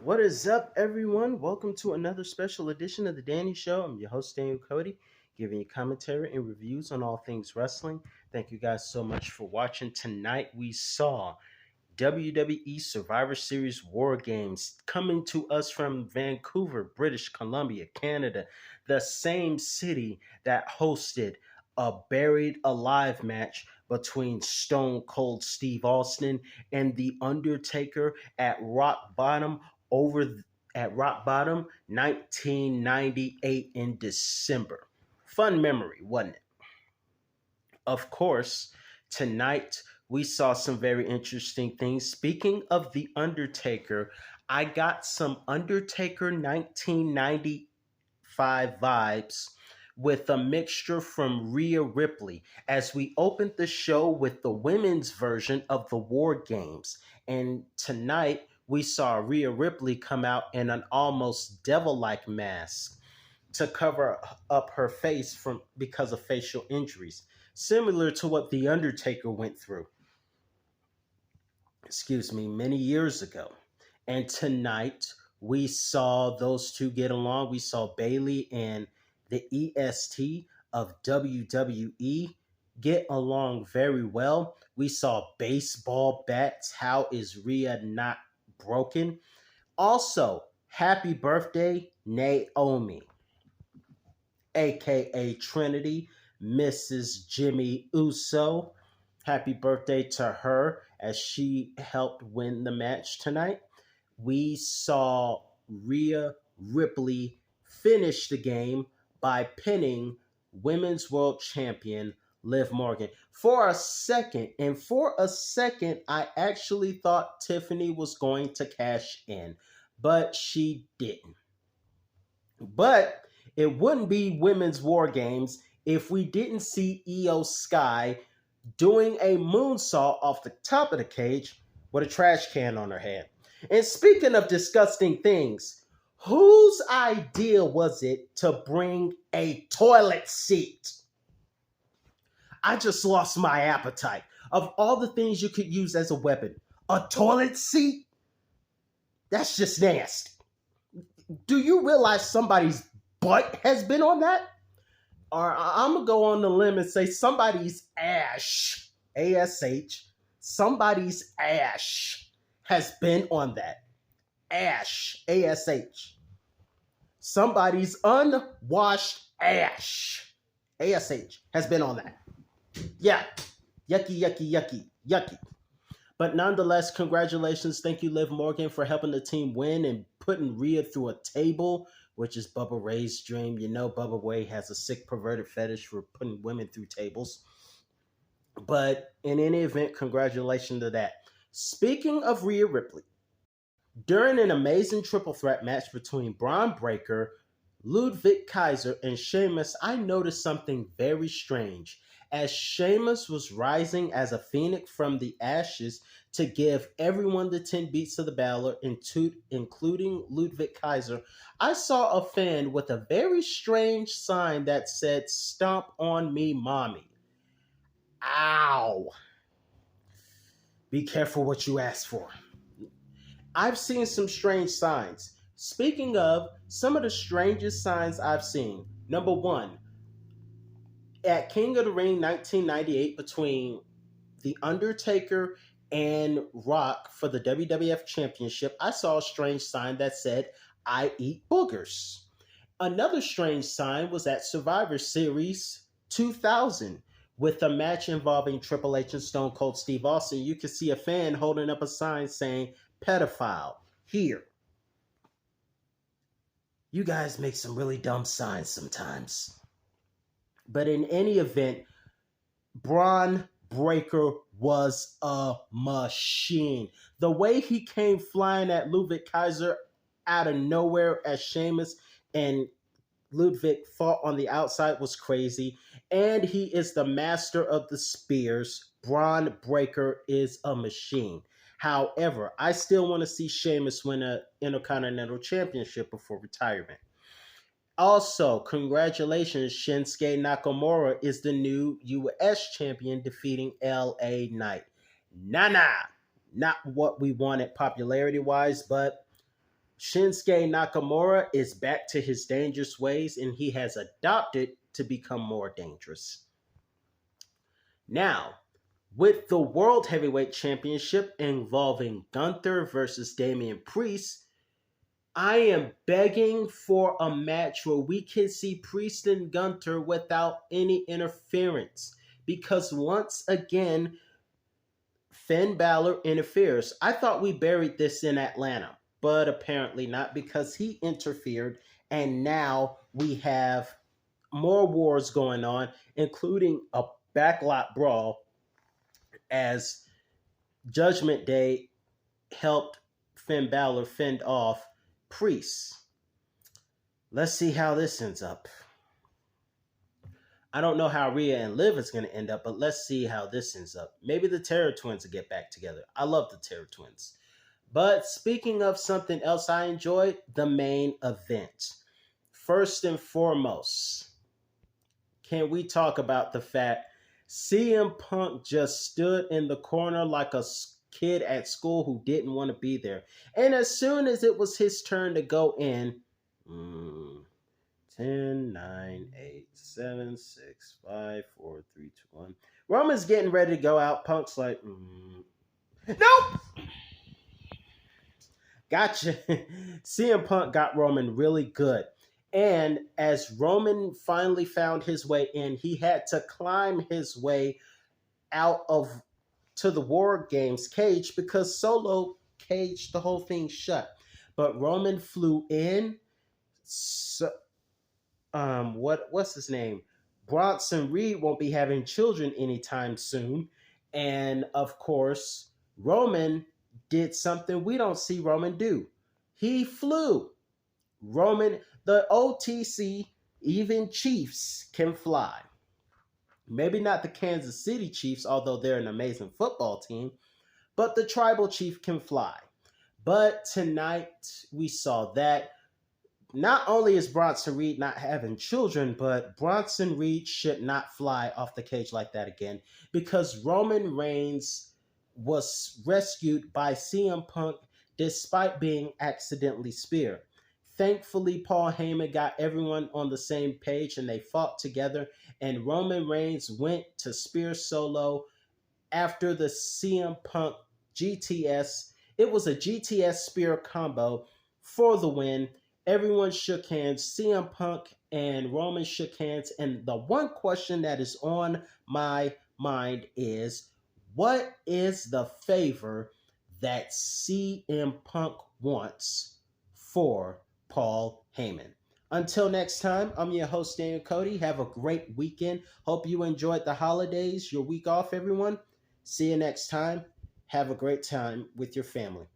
What is up, everyone? Welcome to another special edition of The Danny Show. I'm your host, Daniel Cody, giving you commentary and reviews on all things wrestling. Thank you guys so much for watching. Tonight, we saw WWE Survivor Series Wargames coming to us from Vancouver, British Columbia, Canada, the same city that hosted a Buried Alive match between Stone Cold Steve Austin and The Undertaker at Rock Bottom over at Rock Bottom 1998 in December. Fun memory, wasn't it? Of course, tonight we saw some very interesting things. Speaking of The Undertaker, I got some Undertaker 1995 vibes with a mixture from Rhea Ripley as we opened the show with the women's version of the War Games. And tonight we saw Rhea Ripley come out in an almost devil-like mask to cover up her face from because of facial injuries, similar to what The Undertaker went through, many years ago. And tonight we saw those two get along. We saw Bayley and the EST of WWE get along very well. We saw baseball bats. How is Rhea not broken? Also, happy birthday, Naomi, aka Trinity, Mrs. Jimmy Uso. Happy birthday to her as she helped win the match tonight. We saw Rhea Ripley finish the game by pinning Women's World Champion Liv Morgan. For a second, I actually thought Tiffany was going to cash in, but she didn't. But it wouldn't be Women's War Games if we didn't see Io Sky doing a moonsault off the top of the cage with a trash can on her head. And speaking of disgusting things, whose idea was it to bring a toilet seat? I just lost my appetite. Of all the things you could use as a weapon, a toilet seat? That's just nasty. Do you realize somebody's butt has been on that? Or I'm going to go on the limb and say somebody's ash, ASH, somebody's ash has been on that. Ash, ASH. Somebody's unwashed ash, ASH, has been on that. Yeah, yucky. But nonetheless, congratulations. Thank you, Liv Morgan, for helping the team win and putting Rhea through a table, which is Bubba Ray's dream. You know, Bubba Ray has a sick, perverted fetish for putting women through tables. But in any event, congratulations to that. Speaking of Rhea Ripley, during an amazing triple threat match between Braun Breaker, Ludwig Kaiser, and Sheamus, I noticed something very strange. As Sheamus was rising as a phoenix from the ashes to give everyone the 10 beats of the Balor, including Ludwig Kaiser, I saw a fan with a very strange sign that said, "Stomp on me, mommy." Ow. Be careful what you ask for. I've seen some strange signs. Speaking of, some of the strangest signs I've seen. Number one, at King of the Ring 1998 between The Undertaker and Rock for the WWF Championship, I saw a strange sign that said, "I eat boogers." Another strange sign was at Survivor Series 2000 with a match involving Triple H and Stone Cold Steve Austin. You could see a fan holding up a sign saying, "Pedophile, here." You guys make some really dumb signs sometimes. But in any event, Braun Breaker was a machine. The way he came flying at Ludwig Kaiser out of nowhere as Sheamus and Ludwig fought on the outside was crazy. And he is the master of the spears. Braun Breaker is a machine. However, I still want to see Sheamus win an Intercontinental Championship before retirement. Also, congratulations, Shinsuke Nakamura is the new U.S. champion, defeating L.A. Knight. Not what we wanted popularity-wise, but Shinsuke Nakamura is back to his dangerous ways and he has adopted to become more dangerous. Now, with the World Heavyweight Championship involving Gunther versus Damian Priest, I am begging for a match where we can see Priest and Gunther without any interference. Because once again, Finn Balor interferes. I thought we buried this in Atlanta, but apparently not because he interfered. And now we have more wars going on, including a backlot brawl as Judgment Day helped Finn Balor fend off Priest. Let's see how this ends up. I don't know how Rhea and Liv is going to end up, but let's see how this ends up. Maybe the Terror Twins will get back together. I love the Terror Twins. But speaking of something else I enjoyed, the main event. First and foremost, can we talk about the fact CM Punk just stood in the corner like a kid at school who didn't want to be there. And as soon as it was his turn to go in, 10, 9, 8, 7, 6, 5, 4, 3, 2, 1. Roman's getting ready to go out. Punk's like, nope! Gotcha. CM Punk got Roman really good. And as Roman finally found his way in, he had to climb his way out of to the War Games cage because Solo caged the whole thing shut. But Roman flew in. So, what's his name? Bronson Reed won't be having children anytime soon. And of course, Roman did something we don't see Roman do. He flew. Roman, the OTC, even Chiefs can fly. Maybe not the Kansas City Chiefs, although they're an amazing football team, but the Tribal Chief can fly. But tonight we saw that not only is Bronson Reed not having children, but Bronson Reed should not fly off the cage like that again because Roman Reigns was rescued by CM Punk despite being accidentally speared. Thankfully, Paul Heyman got everyone on the same page and they fought together. And Roman Reigns went to spear Solo after the CM Punk GTS. It was a GTS spear combo for the win. Everyone shook hands. CM Punk and Roman shook hands. And the one question that is on my mind is, what is the favor that CM Punk wants for Paul Heyman? Until next time, I'm your host, Daniel Cody. Have a great weekend. Hope you enjoyed the holidays, your week off, everyone. See you next time. Have a great time with your family.